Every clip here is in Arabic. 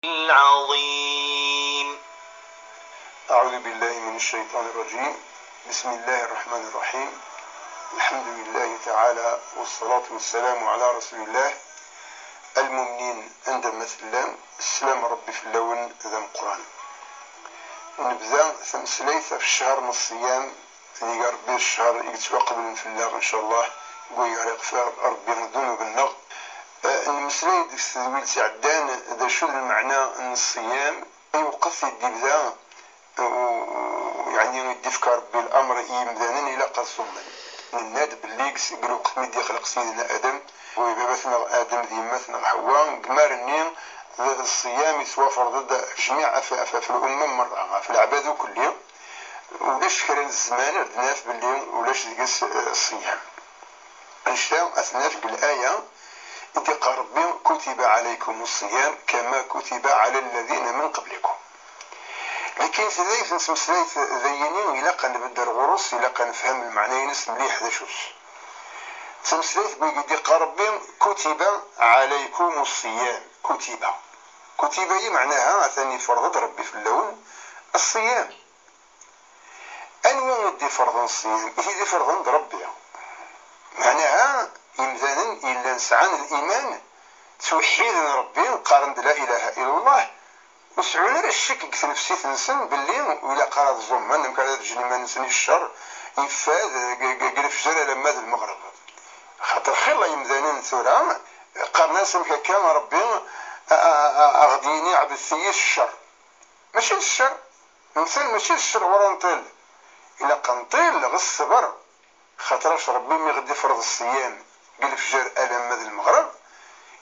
العظيم. أعوذ بالله من الشيطان الرجيم. بسم الله الرحمن الرحيم. الحمد لله تعالى والصلاة والسلام على رسول الله المؤمنين عندما سلام السلام ربي في اللون ذا القرآن. ونبدأ ثمسليث في الشهر من الصيام اللي ربي الشهر يتوقب في الله إن شاء الله ويغرق ربي الذنوب بالنغ. المسلي ديك التدويل تاع عدان هذا شو المعنى ان الصيام يوقف يدي بدا يعني يدفكر بالامر يمدانا الى قد صمن الناد باللي قالوا قسم خلق سيدنا ادم وبابتنا ادم ذمتنا حواء قمار النين الصيام يتوافر ضد جميع في الامم مره في العباد كلهم ولاش خلال الزمان ردناف باللي ولاش ديك الصيام نشتا اثناف بالايه انتقى ربي كتب عليكم الصيام كما كتب على الذين من قبلكم. لكن سلايف نسم سلايف ذينين إلا نبدا الغروس إلا نفهم المعنى ينس مليح ذا شوش. نسم سلايف بيقول ربي كتب عليكم الصيام. كتب هي معناها ثاني فرض ربي في اللون الصيام. أنواع يدي فرض الصيام يدي فرض ربي معناها إمثالا إلا نسعان الإيمان توحيد ربي قارن لا إله إلا الله وسعونا الشك في نفسي تنسن باللي ولا قرض الظلم أنا مكان رجلي ما نسني الشر يفاد قال في جرى لما المغرب خاطر خير يمثالا ثورة قارنا سمك كان ربي أغديني عبد الثيس الشر ماشي الشر نسن ماشي الشر ورا نطيل إلا قنطيل غير الصبر خاطرش ربي ميغدي فرض الصيام قال في جار ألم ماذا المغرب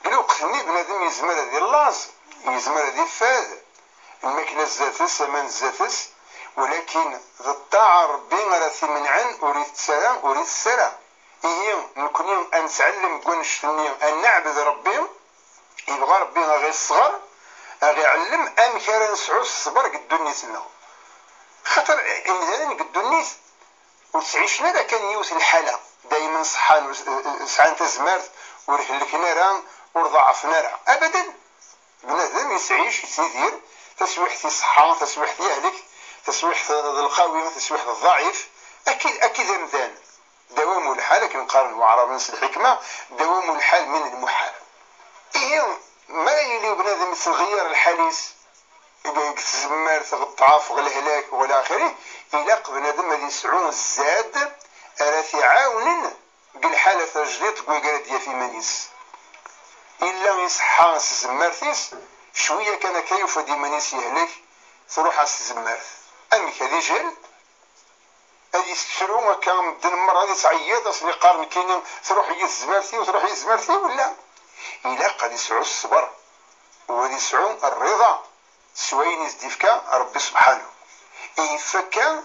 قالوا قتلني بنادم يزمر هذه اللاز يزمر هذه فاد الماكلة الزاتس أمان الزاتس ولكن ذا الطاعة ربي غراثي منعن أريد السلام هي نكون أن نتعلم كونشتني أن نعبد ربي يبغى ربي غير الصغر غير علم أم كان نسعو الصبر قدو نيتنا خاطر إمثالا قدو النيت وتعيشنا لا كان يوث الحالة دايما سحان تزمرت ورحلكنا راه ورضعفنا راه أبدا بنادم يسعيش يسيدير تسويح صحة تسويح يهلك تسويح القوي تسويح الضعيف أكيد مدان دوام الحال كما قال وعرب نص الحكمة دوام الحال من المحال إيه ما يلي بنادم يتغير الحديث تزمر الطعاف والهلاك والى اخره الى بنادم غادي يسعون الزاد راثي عاون بالحاله رجلي تقول قال في منيس الا يصحى زمرتيس شويه كان كيف دي منيس يهلك تروح الزمرت امك هذه جهل هذه يستشروا كان دنمر هذه تعيط اصلي قارن كاين تروح يزمرتي وتروح يزمرتي ولا الا قد يسعوا الصبر وغادي يسعوا الرضا سوين يزدفك ربي سبحانه يفكا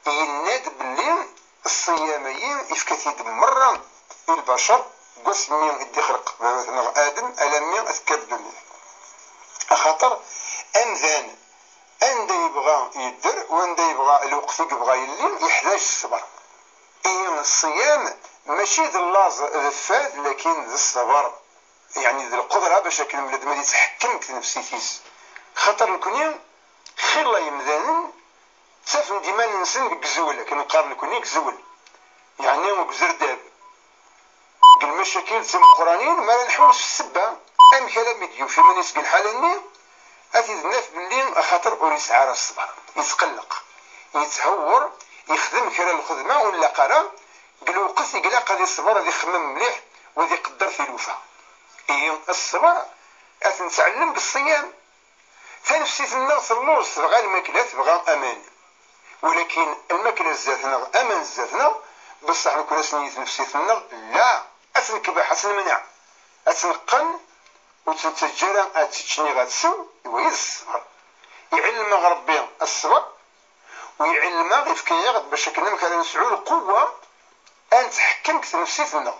يناد باللي الصياميين يفكا مرة البشر قسمين يدي خلق مثلا آدم ألمين أذكر الدنيا خاطر أمذان أندا يبغى يدر وأندا يبغى الوقت يبغى يلين يحتاج الصبر الصيام ماشي ذا اللاز ذفاد لكن ذا الصبر يعني ذا القدرة باش كان بنادم يتحكم في نفسيتيس خاطر الكونيا خير الله يمذان ساف ديما ننسن بكزول كنقارن الكونيا كزول يعني وكزر داب قال المشاكل تم قرانين ما نحوس في السبه ام كلام يديو في من يسقي الحالة أتي الناس بالليل خاطر أوريس عار الصبر يتقلق يتهور يخدم كرا الخدمة ولا قرا قالوا قصي قلا قد الصبر هذا يخمم مليح وذي يقدر في الوفا الصبر أتنتعلم بالصيام فنفسي الناس اللوص تبغى الماكلة تبغى أمان ولكن الماكلة ذاتنا أمان ذاتنا بصح نكون سنيت نفسيتنا لا أتنكبح حسن منع أتنقن وتتجرى أتتشني غاتسو ويصبر يعلم ربي الصبر ويعلم غيفكي غد باش كنا كان نسعو القوة أن تحكم في نفسيتنا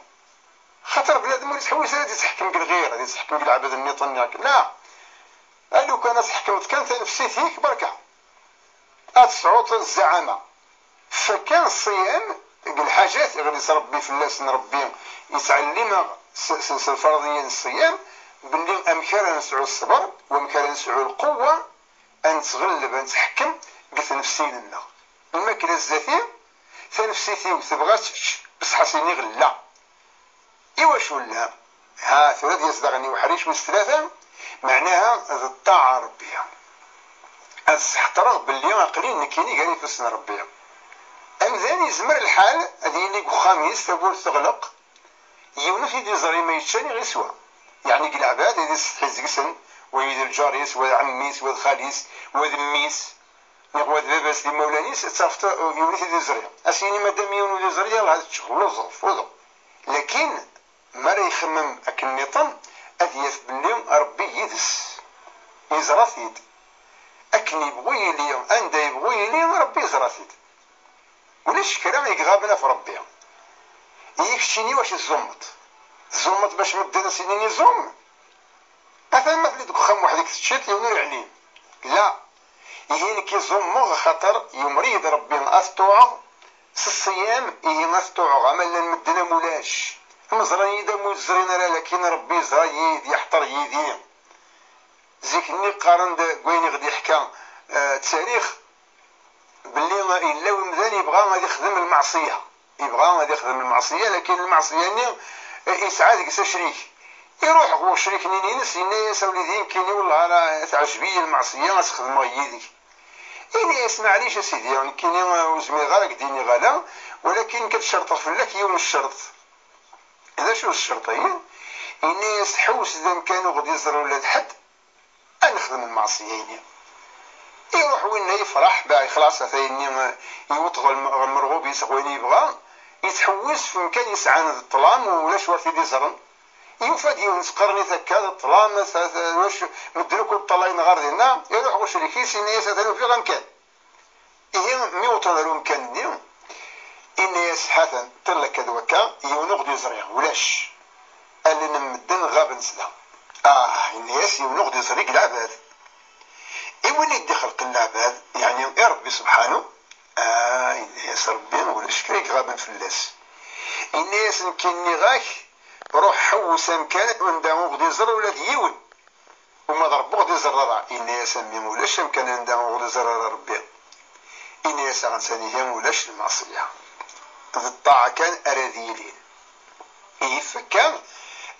خاطر بنادم اللي تحوس هذه تحكم بالغير هذه تحكم بالعباد النيطان لا قالوا كانت حكمت كانت نفسيتك بركة أتصعوت الزعامة فكان الصيام الحاجات غادي تربي في الناس نربي يتعلم الفرضية الصيام باللي أمكان نسعو الصبر ومكان نسعو القوة أن تغلب أن تحكم قلت نفسي لنا الماكلة الذاتية فنفسيتي وتبغاتش بس حاسيني غلا إواش ولا ها ثلاث يصدغني وحريش ثلاثة معناها الطاعة ربية أحترق باللي عقلي نكيني قال يفسن ربية أمذاني يزمر الحال هذه اللي خاميس تقول تغلق يونس يدي زري ما يتشاني غير سوا يعني قل عباد يدي ستحز قسن ويدي الجاريس وذا عميس وذا خاليس وذا ميس نقوى باباس دي مولانيس تصافت يونس يدي زري أسيني مادام يونس يدي زري الله هذا تشغل وظف وظف لكن ما راه يخمم أكل النظام أذيث باللي ربي يدس يزرثيد أكني يبغي لي أندا يبغي لي ربي يزرثيد ولاش كلام يقغابنا في ربي يكشيني واش الزمط باش مدنا سنين يزوم مثلا مثل دوك خم وحدك تشيت يونر عليه لا يهين كيزوم خاطر يمريض ربي نأثطوع الصيام يهي نأثطوع عمل مدنا مولاش مزران يدا موزرين لكن ربي زرا يد يحضر يدي زيكني قارن قويني غادي يحكى التاريخ باللي الا ومدان يبغى غادي يخدم المعصيه لكن المعصيه يسعى ديك شريك يروح هو شريك نينس يناس وليدين كاينين والله راه تعجبي المعصيه غتخدم غيدي إني اسمع ليش اسيدي يعني كاينين وزمي غير ديني غالا ولكن كتشرط فلك يوم الشرط إذا شو الشرط هي إني يحوس إذا كانوا غادي يزروا ولاد حد نخدم المعصية يعني يروح وين يفرح باعي خلاص ثاني يوطغ المرغوب يسغوين يبغى يتحوس في مكان يسعى الظلام ولا شوار في ديزرن يوفاد ينسقرني ثكاد الظلام واش مدركو الطلاين غار ديالنا يروح واش ريكيس إني ساتلو في غمكان هي ميوطن له مكان ديالو إني حسن تلك دوكا يونغ دي زريا ولاش اللي نمدن غاب نسلا الناس يونغ دي زريق العباد إيوالي يدي خلق العباد يعني يا ربي سبحانه الناس ربي ولاش كريك غاب فلاس الناس نكني غاك روح حوس مكانك من داو غدي زر ولا ديون وما ضربو غدي زر الناس ميم ولاش مكان داو غدي زر ربي الناس غنسانيهم ولاش المعصية الطاعة كان أراذيلين فكان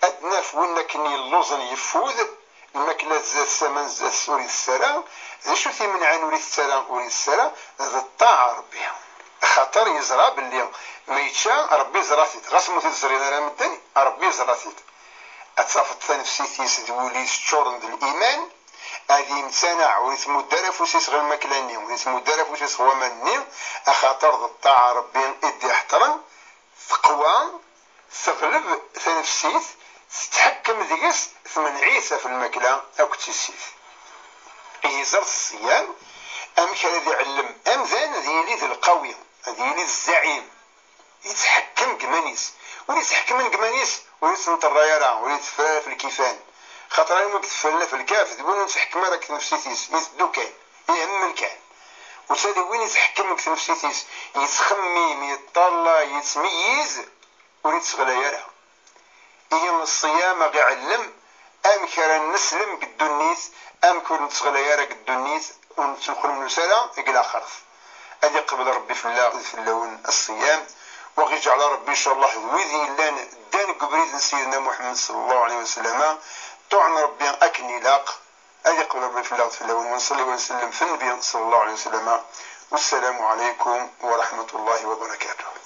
أدنى فونا كني اللوزن يفوذ الماكلة زاد السمن زاد سوري السلام ذا شو ثي من عن وريث السلام وريث السلام ذا الطاعة ربي خاطر يزرى باللي ما يتشا ربي زراتيت غاسمو تزرينا راه مدني ربي زراتيت أتصافت نفسيتي سدولي شورن الإيمان هذه إنسانة وريث مدرف وسيس غير الماكلاني وريث مدرف وسيس هو مني أخاطر ذا الطاعة ربي إدي احترم ثقوى تغلب ثنفسيت تتحكم ديكس ثمن عيسى في الماكلة أو كتسيت يزر الصيام أم كان ذي علم أم ذان ذي يليد القوي ذي يليد الزعيم يتحكم كمانيس ويتحكم كمانيس ويتنط الرايرة ويتفرى في الكيفان خاطر أنا مكتفلنا في الكاف تقول نتحكم راك نفسيتيس يتدو كان يهم الكان وسادي وين يتحكم في نفسيتيس يتخمم يطلع يتميز ويتغليرها هي من الصيام غي علم أم كان نسلم قدو النيس أم كون نتغليرها قدو النيس ونتنقل من سنة إلى خرف أدي قبل ربي في اللون الصيام وغي جعل ربي إن شاء الله وذي لان دان قبريد سيدنا محمد صلى الله عليه وسلم طعن ربي أكني لاق أدي قبل ربي في اللون ونصلي ونسلم في النبي صلى الله عليه وسلم والسلام عليكم ورحمة الله وبركاته.